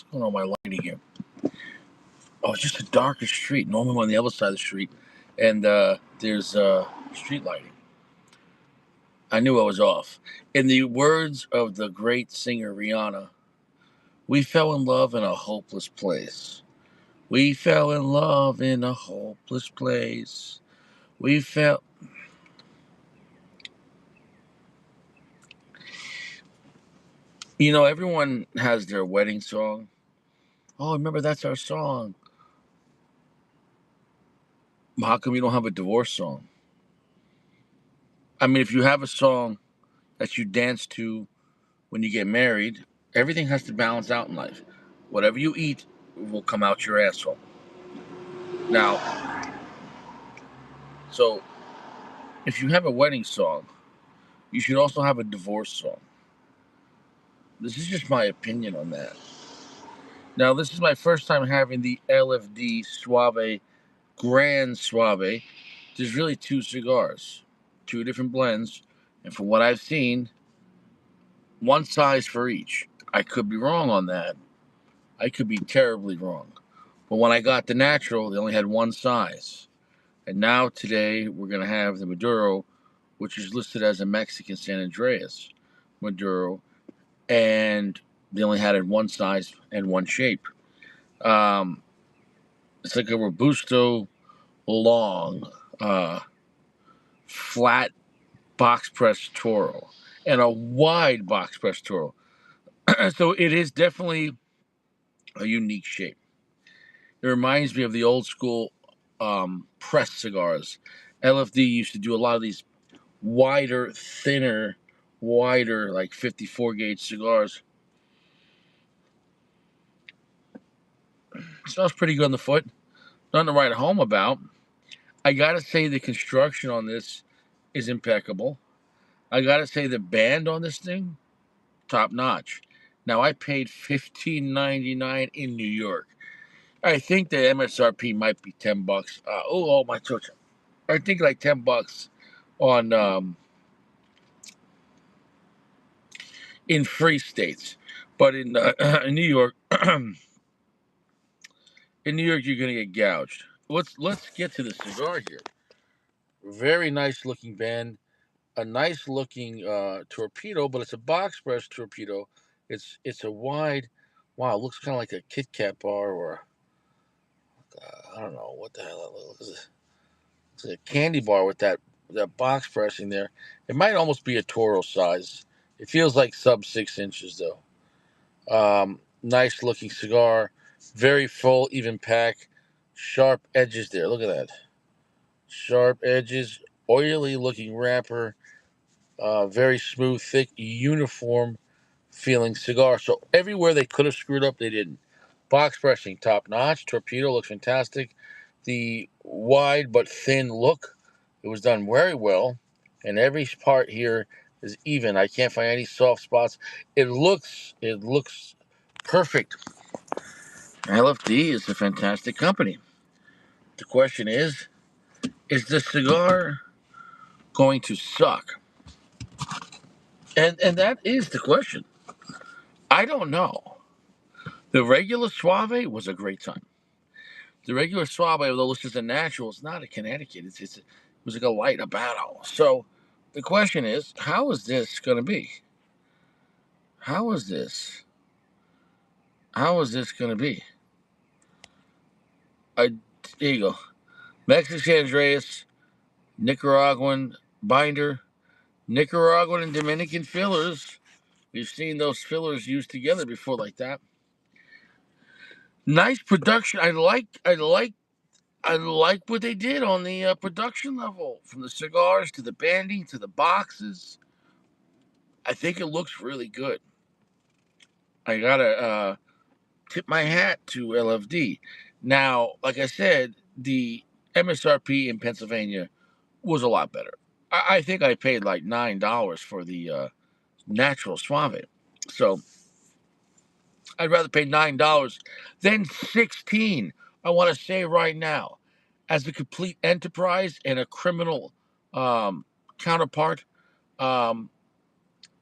What's going on with my lighting here? Oh, it's just a darker street. Normally I'm on the other side of the street, and there's street lighting. I knew I was off. In the words of the great singer Rihanna, we fell in love in a hopeless place. We fell in love in a hopeless place. We fell. You know, everyone has their wedding song. Oh, remember that's our song. How come you don't have a divorce song? I mean, if you have a song that you dance to when you get married, everything has to balance out in life. Whatever you eat will come out your asshole. Now, so if you have a wedding song, you should also have a divorce song. This is just my opinion on that. Now, this is my first time having the LFD Suave, Gran Suave. There's really two cigars, two different blends, and from what I've seen, one size for each. I could be wrong on that. I could be terribly wrong. But when I got the natural, they only had one size. And now today we're going to have the Maduro, which is listed as a Mexican San Andreas Maduro, and they only had it one size and one shape. Um, it's like a Robusto long, flat box press Toro and a wide box press Toro. So it is definitely a unique shape. It reminds me of the old school press cigars. LFD used to do a lot of these wider, thinner, wider, like 54 gauge cigars. Smells pretty good on the foot. Nothing to write home about. I gotta say the construction on this is impeccable. I gotta say the band on this thing, top notch. Now I paid $15.99 in New York. I think the MSRP might be $10. Oh my torture. I think like $10 on in free states, but in New York, in New York, you're gonna get gouged. Let's get to the cigar here. Very nice looking band, a nice looking torpedo, but it's a box press torpedo. It's a wide. Wow, it looks kind of like a Kit Kat bar, or I don't know what the hell it is. It's a candy bar with that box pressing there. It might almost be a Toro size. It feels like sub 6 inches though. Nice looking cigar, very full, even pack, sharp edges there. Look at that, sharp edges, oily looking wrapper, very smooth, thick, uniform feeling cigar. So everywhere they could have screwed up, they didn't. Box pressing, top notch. Torpedo looks fantastic. The wide but thin look, it was done very well, and every part here is even. I can't find any soft spots. It looks perfect. LFD is a fantastic company. The question is the cigar going to suck? And that is the question. I don't know. The regular Suave was a great time. The regular Suave, although this is a natural, it's not a Connecticut. It was like a light Habano. So the question is, how is this going to be? How is this? How is this going to be? There you go. Mexican San Andreas, Nicaraguan binder, Nicaraguan and Dominican fillers. We've seen those fillers used together before like that. Nice production. I like what they did on the production level, from the cigars to the banding to the boxes. I think it looks really good. I gotta tip my hat to LFD. Now, like I said, the MSRP in Pennsylvania was a lot better. I think I paid like $9 for the natural Suave. So I'd rather pay $9 than 16. I want to say right now, as a complete enterprise and a criminal um, counterpart um,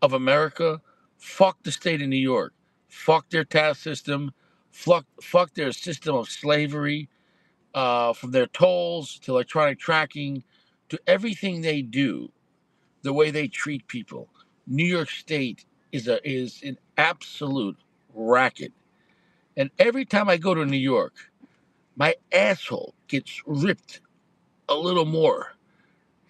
of America, fuck the state of New York, fuck their tax system, Fuck their system of slavery, from their tolls to electronic tracking to everything they do, the way they treat people. New York State is an absolute racket. And every time I go to New York, my asshole gets ripped a little more.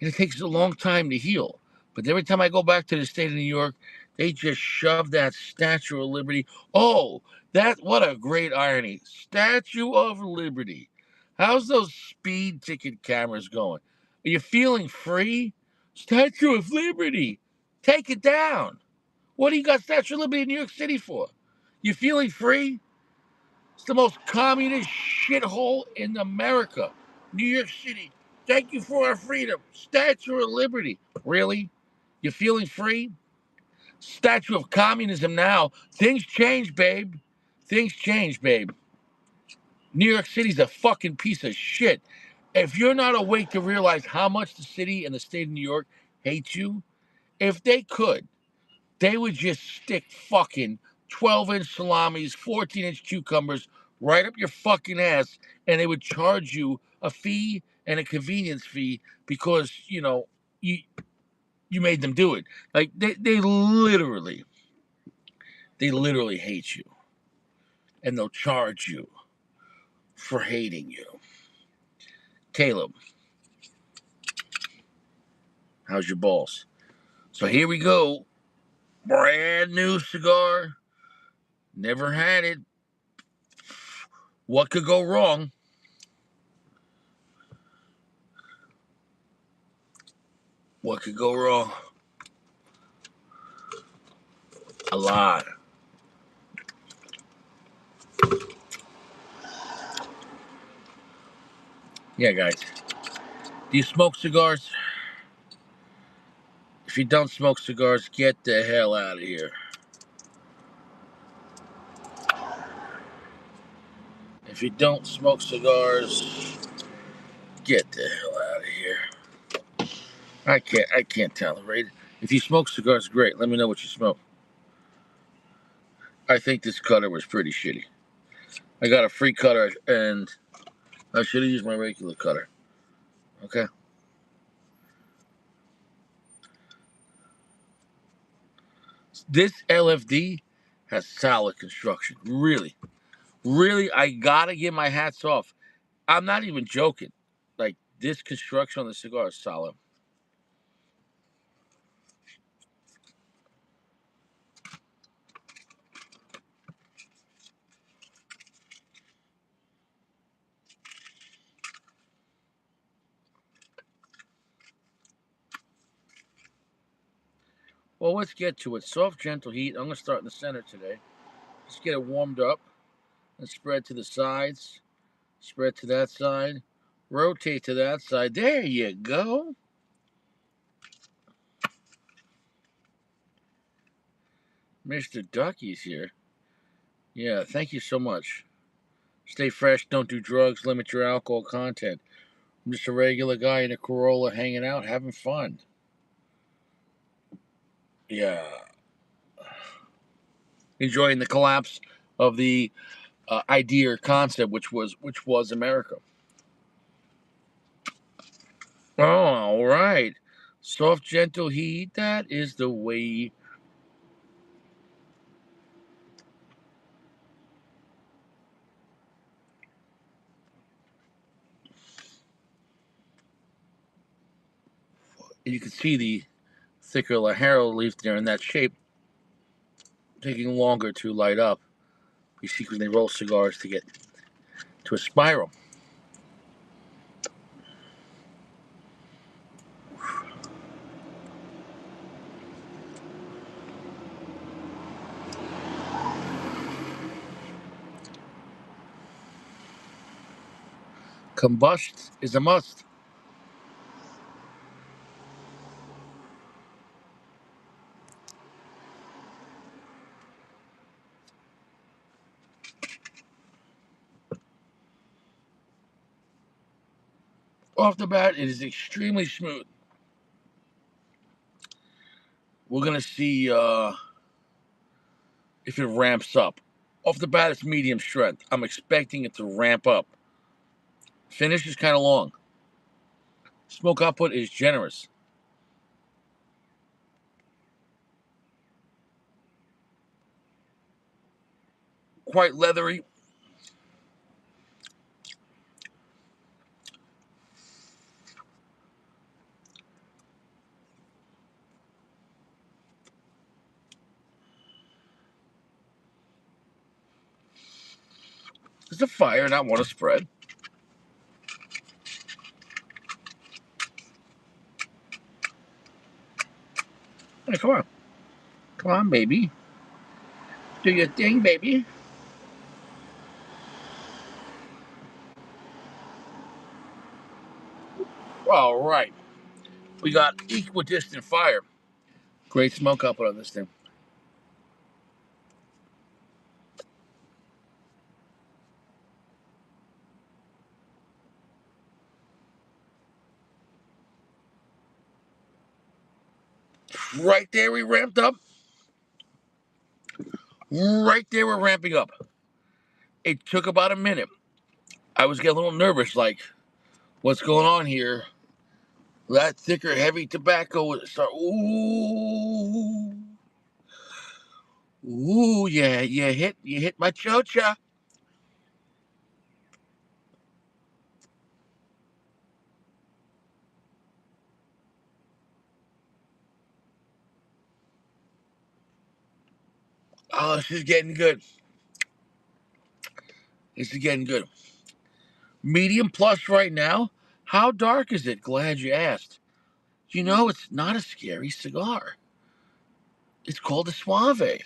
And it takes a long time to heal. But every time I go back to the state of New York, they just shove that Statue of Liberty. Oh, what a great irony. Statue of Liberty. How's those speed ticket cameras going? Are you feeling free? Statue of Liberty. Take it down. What do you got Statue of Liberty in New York City for? You feeling free? It's the most communist shithole in America. New York City. Thank you for our freedom. Statue of Liberty. Really? You feeling free? Statue of communism now. Things change, babe. Things change, babe. New York City's a fucking piece of shit. If you're not awake to realize how much the city and the state of New York hate you, if they could, they would just stick fucking 12-inch salamis, 14-inch cucumbers right up your fucking ass, and they would charge you a fee and a convenience fee because, you made them do it. Like they literally hate you, and they'll charge you for hating you. Caleb, how's your balls? So here we go. Brand new cigar. Never had it. What could go wrong? What could go wrong? A lot. Yeah, guys. Do you smoke cigars? If you don't smoke cigars, get the hell out of here. If you don't smoke cigars, get the hell out of here. I can't tolerate it. If you smoke cigars, great. Let me know what you smoke. I think this cutter was pretty shitty. I got a free cutter, and I should have used my regular cutter. Okay? This LFD has solid construction. Really. Really, I gotta give my hats off. I'm not even joking. Like, this construction on the cigar is solid. Well, let's get to it. Soft, gentle heat. I'm going to start in the center today. Just get it warmed up and spread to the sides. Spread to that side. Rotate to that side. There you go. Mr. Ducky's here. Yeah, thank you so much. Stay fresh. Don't do drugs. Limit your alcohol content. I'm just a regular guy in a Corolla hanging out, having fun. Yeah. Enjoying the collapse of the idea or concept, which was America. Oh, all right. Soft, gentle heat. That is the way. And you can see the thicker Lajero leaf there in that shape, taking longer to light up. You see when they roll cigars to get to a spiral. Combust is a must. Off the bat, it is extremely smooth. We're gonna see if it ramps up. Off the bat, it's medium strength. I'm expecting it to ramp up. Finish is kind of long. Smoke output is generous. Quite leathery. It's a fire, not one to spread. Hey, come on. Come on, baby. Do your thing, baby. All right. We got equidistant fire. Great smoke output on this thing. Right there, we ramped up. Right there, we're ramping up. It took about a minute. I was getting a little nervous, like, what's going on here? That thicker, heavy tobacco would start. Ooh, yeah, you hit my chocha. Oh, this is getting good. This is getting good. Medium plus right now. How dark is it? Glad you asked. You know, it's not a scary cigar. It's called a Suave.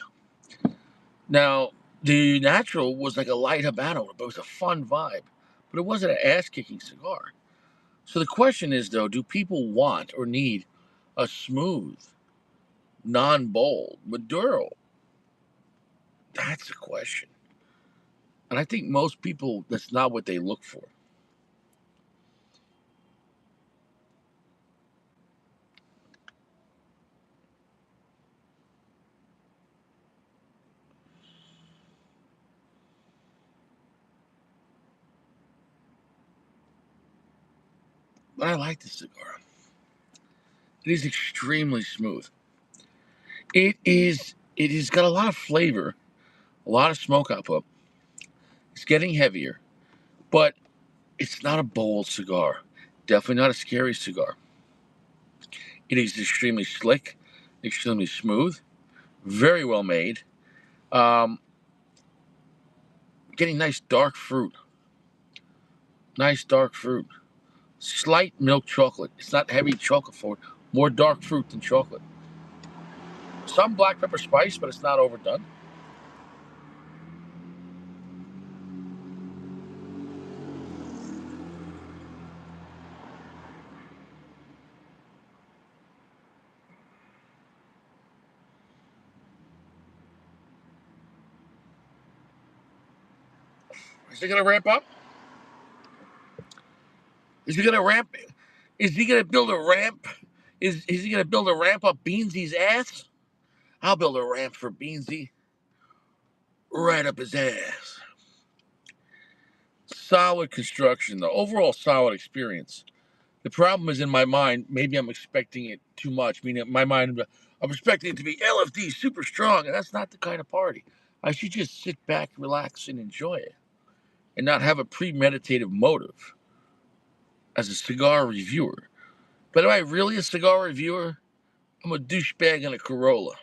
Now, the natural was like a light Habano, but it was a fun vibe. But it wasn't an ass kicking cigar. So the question is, though, do people want or need a smooth, non bold Maduro? That's the question. And I think most people, that's not what they look for. But I like this cigar. It is extremely smooth. It has got a lot of flavor, a lot of smoke output. It's getting heavier, but it's not a bold cigar. Definitely not a scary cigar. It is extremely slick, extremely smooth, very well made. Um, Getting nice dark fruit. Nice dark fruit. Slight milk chocolate. It's not heavy chocolate forward. More dark fruit than chocolate. Some black pepper spice, but it's not overdone. Is he gonna ramp up? Is he gonna ramp? Is he gonna build a ramp? Is he gonna build a ramp up Beansy's ass? I'll build a ramp for Beansy right up his ass. Solid construction, the overall solid experience. The problem is in my mind, maybe I'm expecting it too much. Meaning, in my mind, I'm expecting it to be LFD super strong, and that's not the kind of party. I should just sit back, relax, and enjoy it, and not have a premeditative motive as a cigar reviewer. But am I really a cigar reviewer? I'm a douchebag in a Corolla.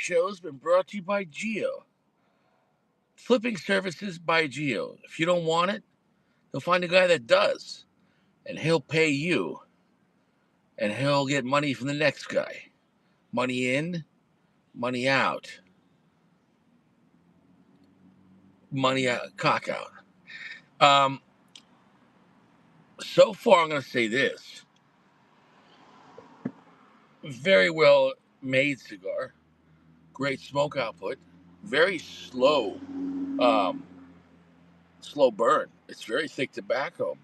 show has been brought to you by Geo. Flipping services by Geo. If you don't want it, you'll find a guy that does, and he'll pay you, and he'll get money from the next guy. Money in, money out. Money out, cock out. So far, I'm going to say this. Very well made cigar. Great smoke output. Very um, slow burn. It's very thick tobacco.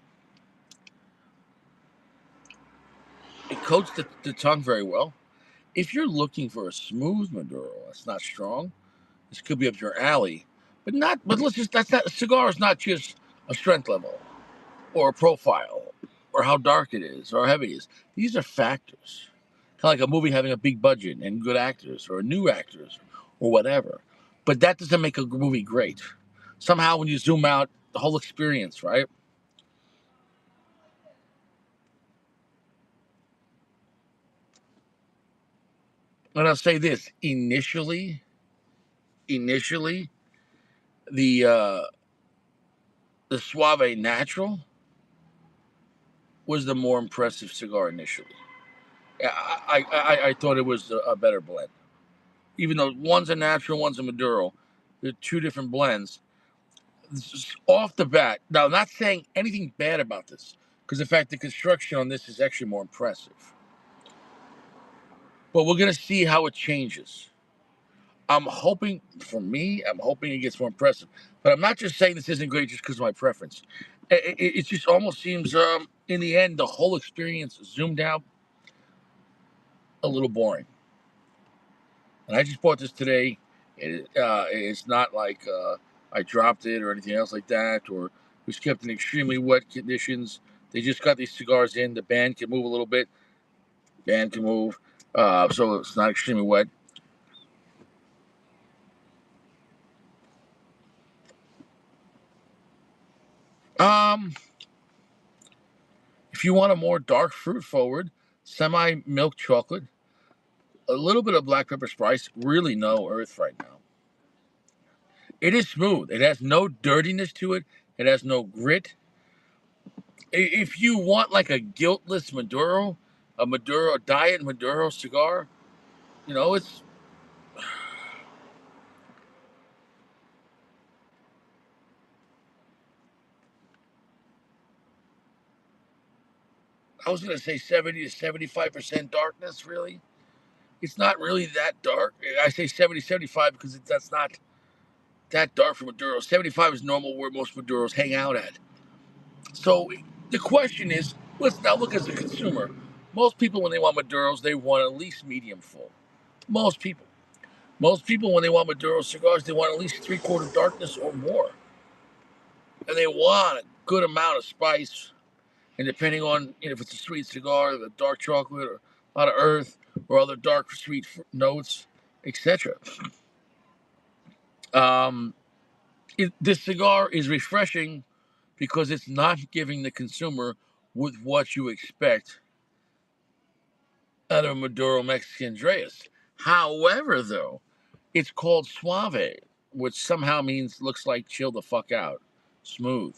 It coats the tongue very well. If you're looking for a smooth Maduro that's not strong, this could be up your alley. But let's just that's not a cigar is not just a strength level or a profile or how dark it is or how heavy it is. These are factors. Kind of like a movie having a big budget and good actors or new actors or whatever. But that doesn't make a movie great. Somehow when you zoom out, the whole experience, right? And I'll say this: initially, the uh, the Suave Natural was the more impressive cigar initially. I thought it was a better blend, even though one's a natural, one's a Maduro. They're two different blends. Off the bat, now I'm not saying anything bad about this, because in fact the construction on this is actually more impressive. But we're gonna see how it changes. I'm hoping it gets more impressive. But I'm not just saying this isn't great just because of my preference. It just almost seems, in the end, the whole experience zoomed out a little boring. And I just bought this today. It's not like I dropped it or anything else like that, or it was kept in extremely wet conditions. They just got these cigars in. The band can move a little bit. Band can move, so it's not extremely wet. Um, if you want a more dark fruit forward, semi milk chocolate, a little bit of black pepper spice, really no earth right now. It is smooth. It has no dirtiness to it. It has no grit. If you want like a guiltless Maduro, a Maduro diet Maduro cigar, it's. I was gonna say 70 to 75% darkness. Really, it's not really that dark. I say 70 75 because that's not that dark for Maduro. 75 is normal where most Maduros hang out at. So the question is, let's now look as a consumer. Most people, when they want Maduros, they want at least medium full. Most people. Most people, when they want Maduro cigars, they want at least three-quarter darkness or more. And they want a good amount of spice. And depending on if it's a sweet cigar, the dark chocolate, or a lot of earth, or other dark sweet notes, etc. Um, this cigar is refreshing because it's not giving the consumer with what you expect out of Maduro Mexican Dreas. However, though, it's called Suave, which somehow means looks like chill the fuck out, smooth.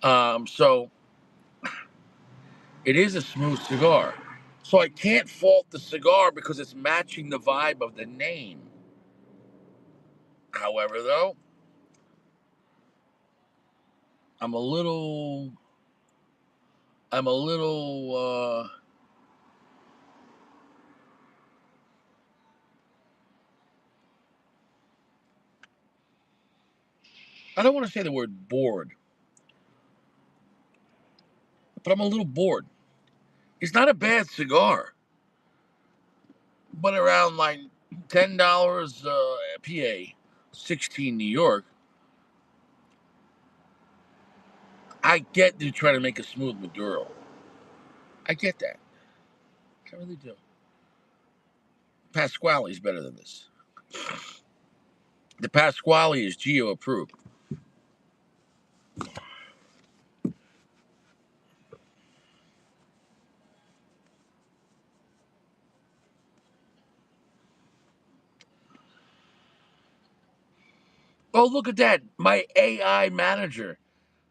So it is a smooth cigar. So I can't fault the cigar because it's matching the vibe of the name. However, though, I'm a little, I'm a little, I don't want to say the word bored, but I'm a little bored. It's not a bad cigar, but around like $10 PA, 16 New York. I get you trying to make a smooth Maduro. I get that. I really do. Pasquale is better than this. The Pasquale is Geo approved. Oh, look at that. My AI manager.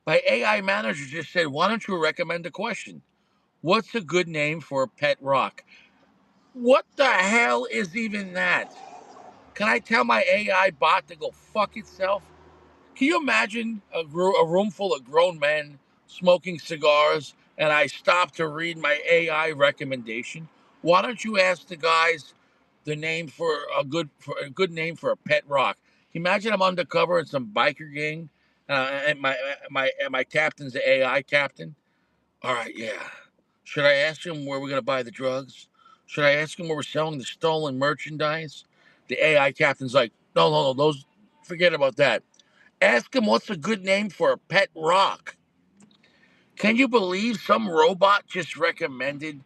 My AI manager just said, why don't you recommend a question? What's a good name for a pet rock? What the hell is even that? Can I tell my AI bot to go fuck itself? Can you imagine a room full of grown men smoking cigars and I stop to read my AI recommendation? Why don't you ask the guys the name for a good name for a pet rock? Can you imagine I'm undercover in some biker gang and my captain's the AI captain? All right, yeah. Should I ask him where we're gonna buy the drugs? Should I ask him where we're selling the stolen merchandise? The AI captain's like, no, those forget about that. Ask him what's a good name for a pet rock. Can you believe some robot just recommended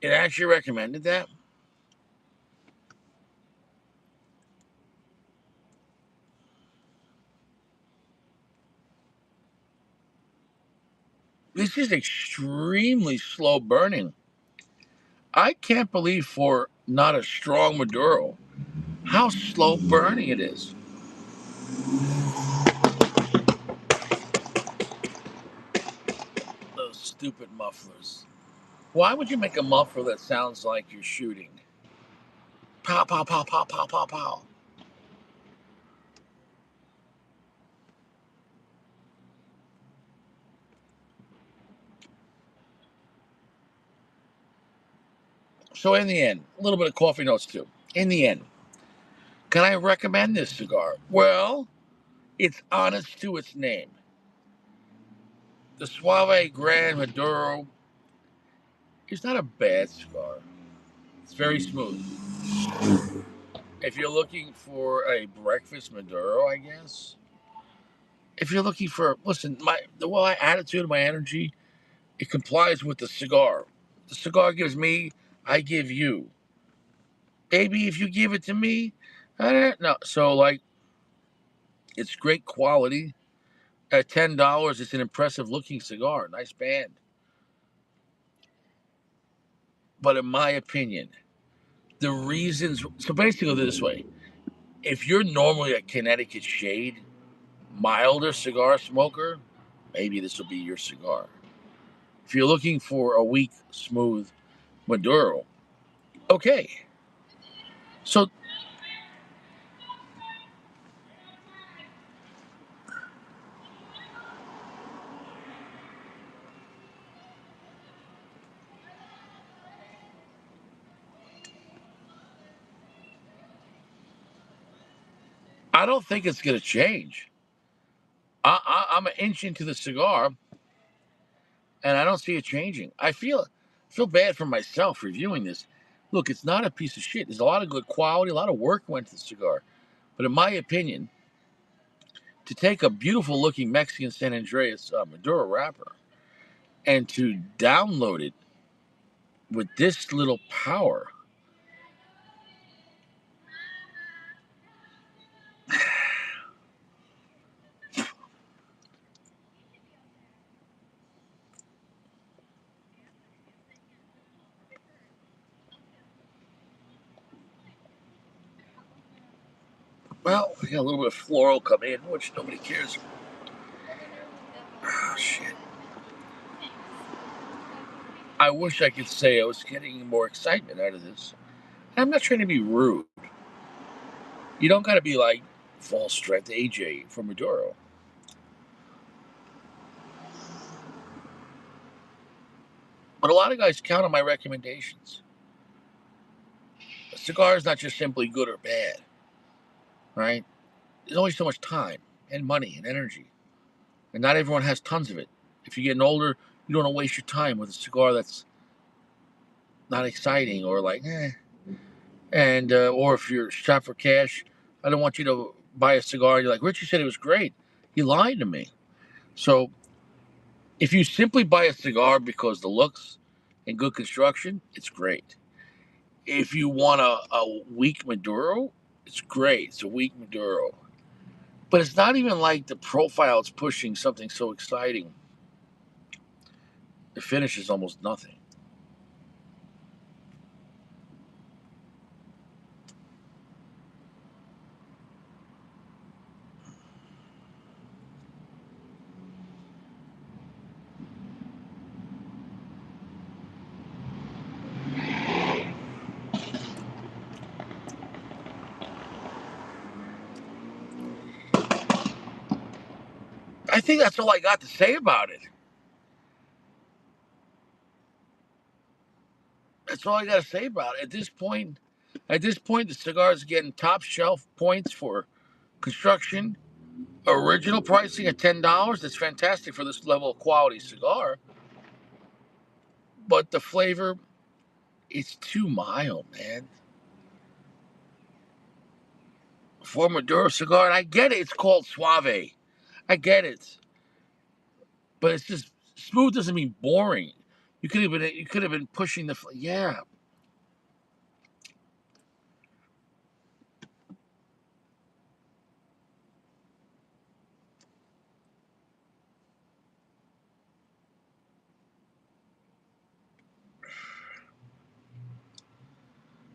it actually recommended that? This is extremely slow burning. I can't believe for not a strong Maduro how slow burning it is. Those stupid mufflers. Why would you make a muffler that sounds like you're shooting? Pow, pow, pow, pow, pow, pow, pow. So, in the end, a little bit of coffee notes too. In the end, can I recommend this cigar? Well, it's honest to its name. The Suave Gran Maduro is not a bad cigar. It's very smooth. If you're looking for a breakfast Maduro, I guess. If you're looking for, listen, my attitude, my energy, it complies with the cigar. The cigar gives me, I give you. Baby, if you give it to me, I don't know. So like, it's great quality. At $10, it's an impressive looking cigar, nice band. But in my opinion, the reasons. So basically, this way: if you're normally a Connecticut shade, milder cigar smoker, maybe this will be your cigar. If you're looking for a weak, smooth Maduro, okay. So I don't think it's going to change. I'm an inch into the cigar, and I don't see it changing. I feel bad for myself reviewing this. Look, it's not a piece of shit. There's a lot of good quality, a lot of work went to the cigar. But in my opinion, to take a beautiful looking Mexican San Andreas Maduro wrapper and to download it with this little power, well, we got a little bit of floral come in, which nobody cares. Oh, shit. I wish I could say I was getting more excitement out of this. I'm not trying to be rude. You don't got to be like full strength AJ for Maduro. But a lot of guys count on my recommendations. A cigar is not just simply good or bad, right? There's only so much time and money and energy, and not everyone has tons of it. If you're getting older, you don't want to waste your time with a cigar that's not exciting or like, eh. And or if you're strapped for cash, I don't want you to buy a cigar. You're like, Richie said it was great. He lied to me. So if you simply buy a cigar because the looks and good construction, it's great. If you want a weak Maduro, it's great. It's a weak Maduro. But it's not even like the profile it's pushing something so exciting. The finish is almost nothing. I think that's all I got to say about it. That's all I got to say about it. At this point, the cigar is getting top shelf points for construction. Original pricing at $10. That's fantastic for this level of quality cigar. But the flavor, it's too mild, man. For a Maduro cigar, and I get it. It's called Suave. I get it. But it's just smooth doesn't mean boring. You could have been pushing yeah.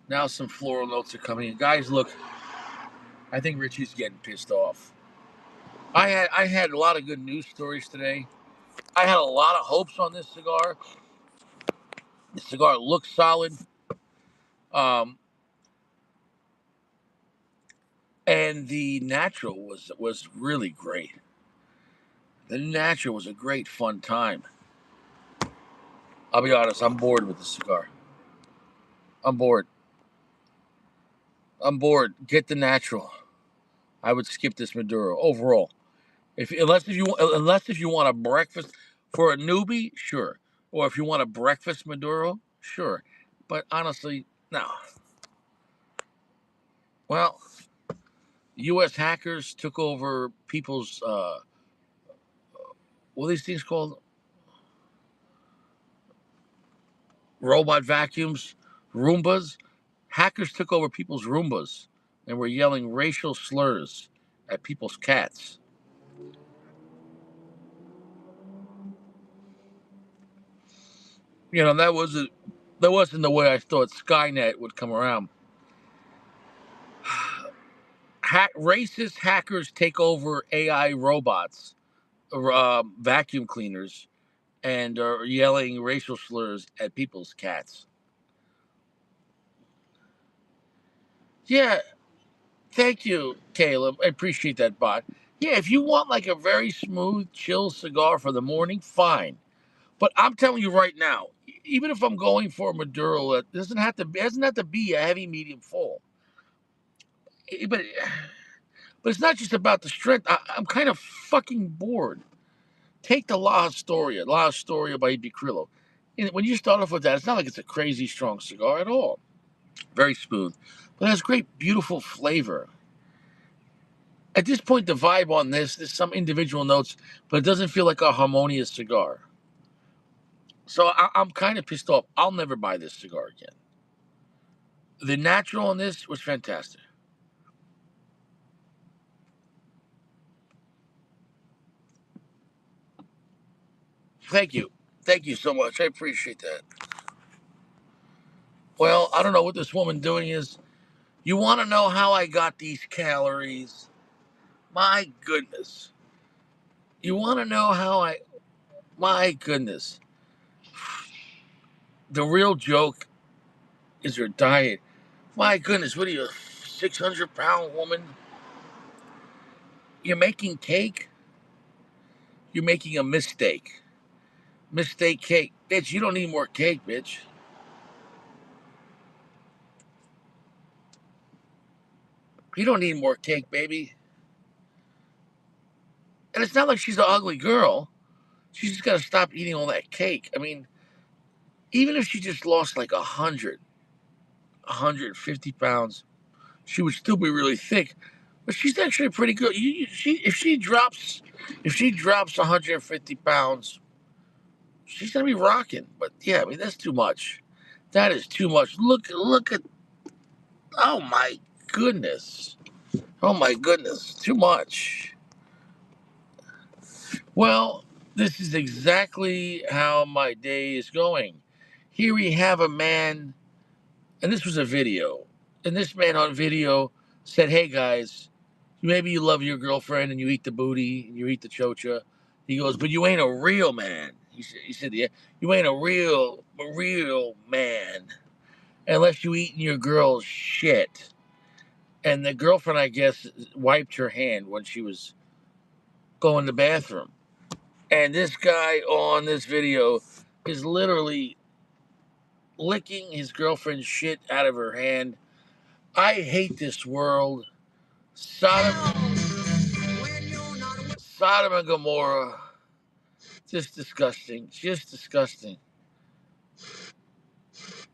Now some floral notes are coming in. Guys, look, I think Richie's getting pissed off. I had a lot of good news stories today. I had a lot of hopes on this cigar. The cigar looks solid. Um, and the natural was really great. The natural was a great fun time. I'll be honest, I'm bored with the cigar. I'm bored. I'm bored. Get the natural. I would skip this Maduro overall. Unless if you want a breakfast for a newbie, sure. Or if you want a breakfast Maduro, sure. But honestly, no. Well, U.S. hackers took over people's what are these things called? Robot vacuums, Roombas. Hackers took over people's Roombas and were yelling racial slurs at people's cats. You know, that wasn't the way I thought Skynet would come around. Racist hackers take over AI robots, vacuum cleaners, and are yelling racial slurs at people's cats. Yeah, thank you, Caleb. I appreciate that, bot. Yeah, if you want like a very smooth, chill cigar for the morning, fine. But I'm telling you right now, even if I'm going for a Maduro, it doesn't have to be a heavy, medium, full. But it's not just about the strength. I'm kind of fucking bored. Take the La Historia by Bicrillo. And when you start off with that, it's not like it's a crazy strong cigar at all. Very smooth, but it has great, beautiful flavor. At this point, the vibe on there's some individual notes, but it doesn't feel like a harmonious cigar. So I'm kind of pissed off. I'll never buy this cigar again. The natural on this was fantastic. Thank you. Thank you so much. I appreciate that. Well, I don't know what this woman doing is. You want to know how I got these calories? My goodness. You want to know how I. My goodness. The real joke is your diet. My goodness, what are you, 600-pound woman? You're making cake? You're making a mistake. Mistake cake. Bitch, you don't need more cake, bitch. You don't need more cake, baby. And it's not like she's an ugly girl. She's just got to stop eating all that cake. I mean, even if she just lost like 150 pounds, she would still be really thick. But she's actually a pretty good. If she drops 150 pounds, she's gonna be rocking. But yeah, I mean that's too much. That is too much. Look at. Oh my goodness. Oh my goodness. Too much. Well, this is exactly how my day is going. Here we have a man, and this was a video, and this man on video said, "Hey guys, maybe you love your girlfriend and you eat the booty and you eat the chocha." He goes, "But you ain't a real man." He said, "Yeah, you ain't a real man unless you eating your girl's shit." And the girlfriend, I guess, wiped her hand when she was go in the bathroom. And this guy on this video is literally licking his girlfriend's shit out of her hand. I hate this world. Sodom and Gomorrah. Just disgusting. Just disgusting.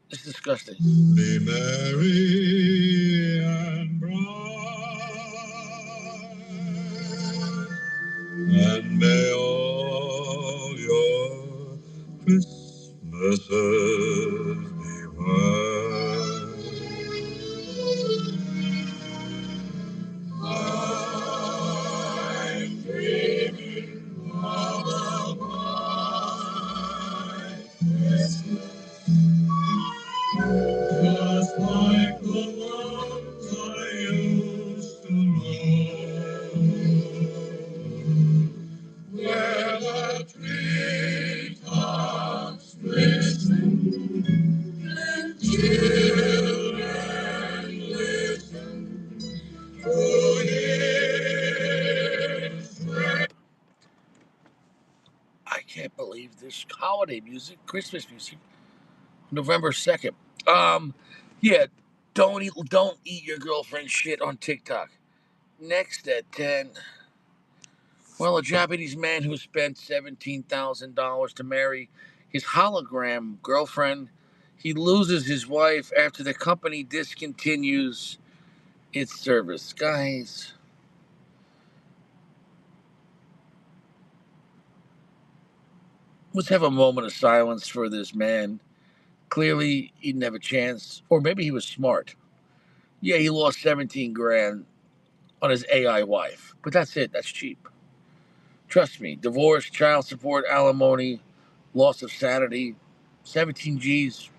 It's disgusting. Be merry and bright, and may all your Christmases be white. I'm dreaming of a white Christmas, just like the ones I used to know, where the treetops glisten and children listen to his prayer. I can't believe this holiday music, Christmas music, November 2nd. Yeah, don't eat your girlfriend's shit on TikTok. Next at 10. Well, a Japanese man who spent $17,000 to marry his hologram girlfriend, he loses his wife after the company discontinues its service. Guys, let's have a moment of silence for this man. Clearly, he didn't have a chance, or maybe he was smart. Yeah, he lost 17 grand on his AI wife, but that's it. That's cheap. Trust me. Divorce, child support, alimony, loss of sanity, 17 G's.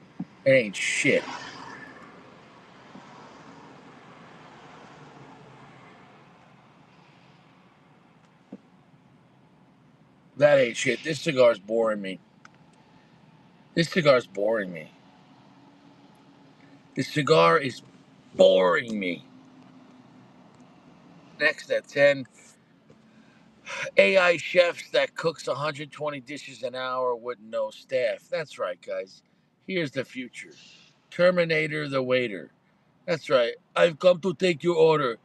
It ain't shit. That ain't shit. This cigar's boring me. This cigar's boring me. This cigar is boring me. Next at 10. AI chefs that cooks 120 dishes an hour with no staff. That's right, guys. Here's the future. Terminator the waiter. That's right. I've come to take your order.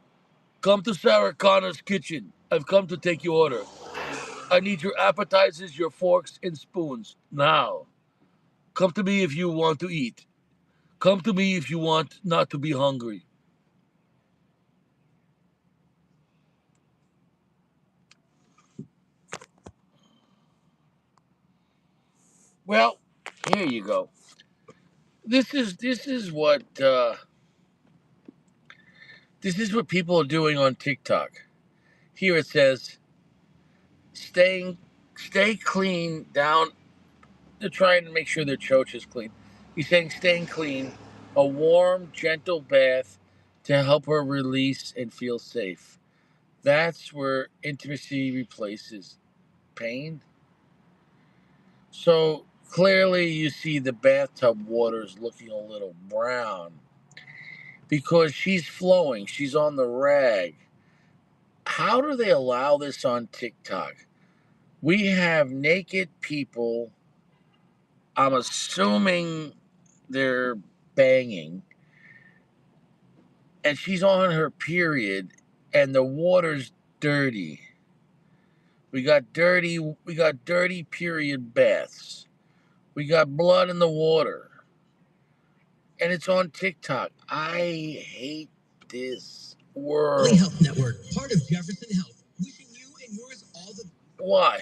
Come to Sarah Connor's kitchen. I've come to take your order. I need your appetizers, your forks, and spoons. Now. Come to me if you want to eat. Come to me if you want not to be hungry. Well, here you go. This is what people are doing on TikTok. Here it says, stay clean down. They're trying to make sure their choach is clean. He's saying staying clean, a warm, gentle bath to help her release and feel safe. That's where intimacy replaces pain. So clearly, you see the bathtub water's looking a little brown because she's flowing. She's on the rag. How do they allow this on TikTok? We have naked people. I'm assuming they're banging, and she's on her period, and the water's dirty. We got dirty period baths. We got blood in the water. And it's on TikTok. I hate this world. Health Network, part of Jefferson Health, wishing you and yours all the. Why?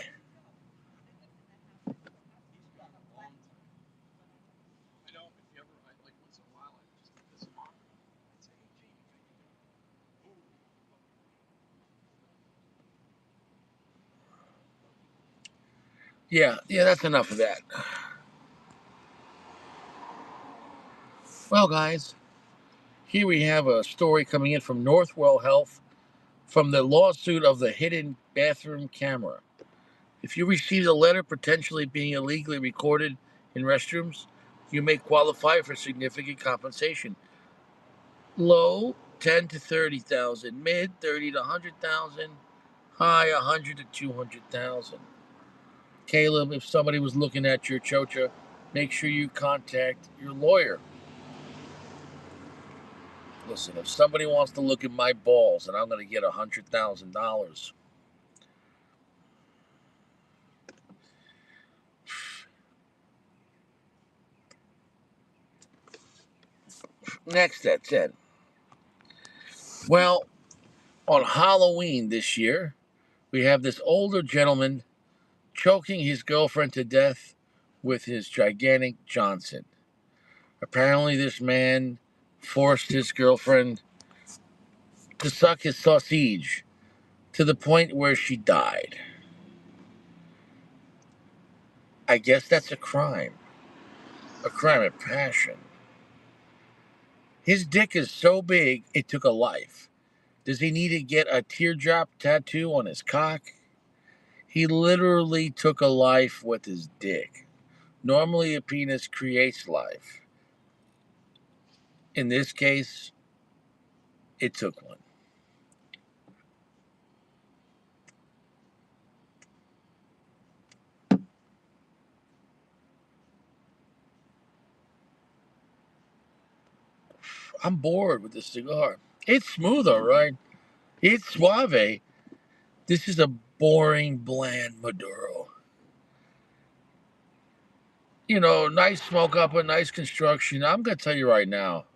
Yeah, that's enough of that. Well, guys, here we have a story coming in from Northwell Health from the lawsuit of the hidden bathroom camera. If you received a letter potentially being illegally recorded in restrooms, you may qualify for significant compensation. Low, 10 to 30,000, mid 30 to 100,000, high 100 to 200,000. Caleb, if somebody was looking at your chocha, make sure you contact your lawyer. Listen, if somebody wants to look at my balls and I'm going to get $100,000, next at 10. Well, on Halloween this year, we have this older gentleman choking his girlfriend to death with his gigantic Johnson. Apparently, this man forced his girlfriend to suck his sausage to the point where she died. I guess that's a crime of passion. His dick is so big, it took a life. Does he need to get a teardrop tattoo on his cock? He literally took a life with his dick. Normally, a penis creates life. In this case, it took one. I'm bored with this cigar. It's smooth, all right. It's Suave. This is a boring, bland Maduro. You know, nice smoke up, a nice construction. I'm going to tell you right now,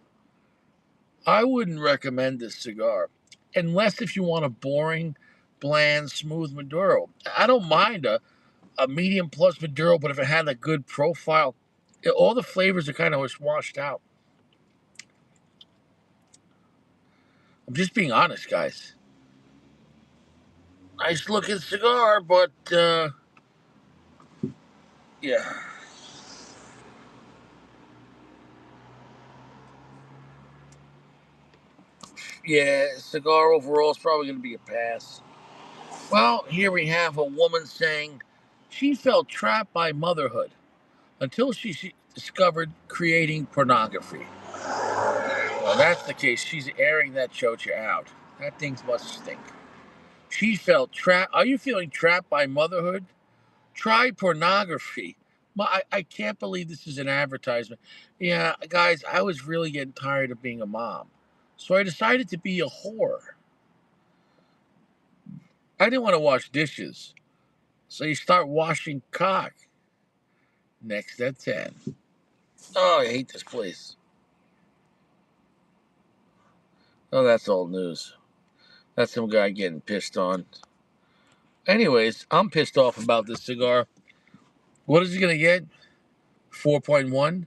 I wouldn't recommend this cigar unless if you want a boring, bland, smooth Maduro. I don't mind a medium plus Maduro, but if it had a good profile, all the flavors are kind of washed out. I'm just being honest, guys. Nice looking cigar, but yeah. Yeah, cigar overall is probably going to be a pass. Well, here we have a woman saying she felt trapped by motherhood until she discovered creating pornography. Well, that's the case. She's airing that chocha out. That thing must stink. She felt trapped. Are you feeling trapped by motherhood? Try pornography. I can't believe this is an advertisement. Yeah, guys, I was really getting tired of being a mom. So I decided to be a whore. I didn't want to wash dishes. So you start washing cock. Next at 10. Oh, I hate this place. Oh, that's old news. That's some guy getting pissed on. Anyways, I'm pissed off about this cigar. What is he going to get? 4.1.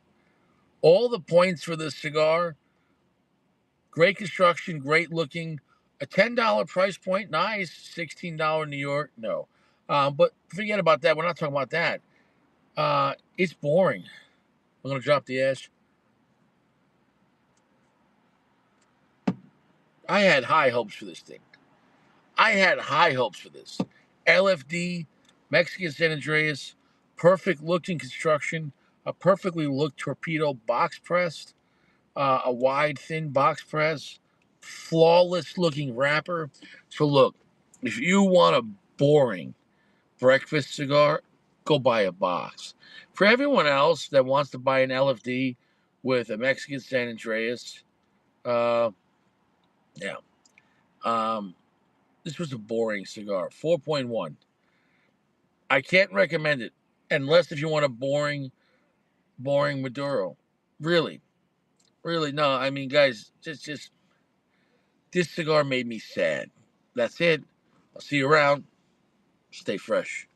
All the points for this cigar. Great construction, great looking. A $10 price point, nice. $16 New York, no. But forget about that. We're not talking about that. It's boring. I'm going to drop the ash. I had high hopes for this thing. I had high hopes for this. LFD, Mexican San Andreas, perfect looking construction, a perfectly looked torpedo box pressed, a wide, thin box press, flawless looking wrapper. So, look, if you want a boring breakfast cigar, go buy a box. For everyone else that wants to buy an LFD with a Mexican San Andreas, uh, yeah, um, this was a boring cigar. 4.1. I can't recommend it unless if you want a boring Maduro. Really, really, no. I mean, guys, just this cigar made me sad. That's it. I'll see you around. Stay fresh.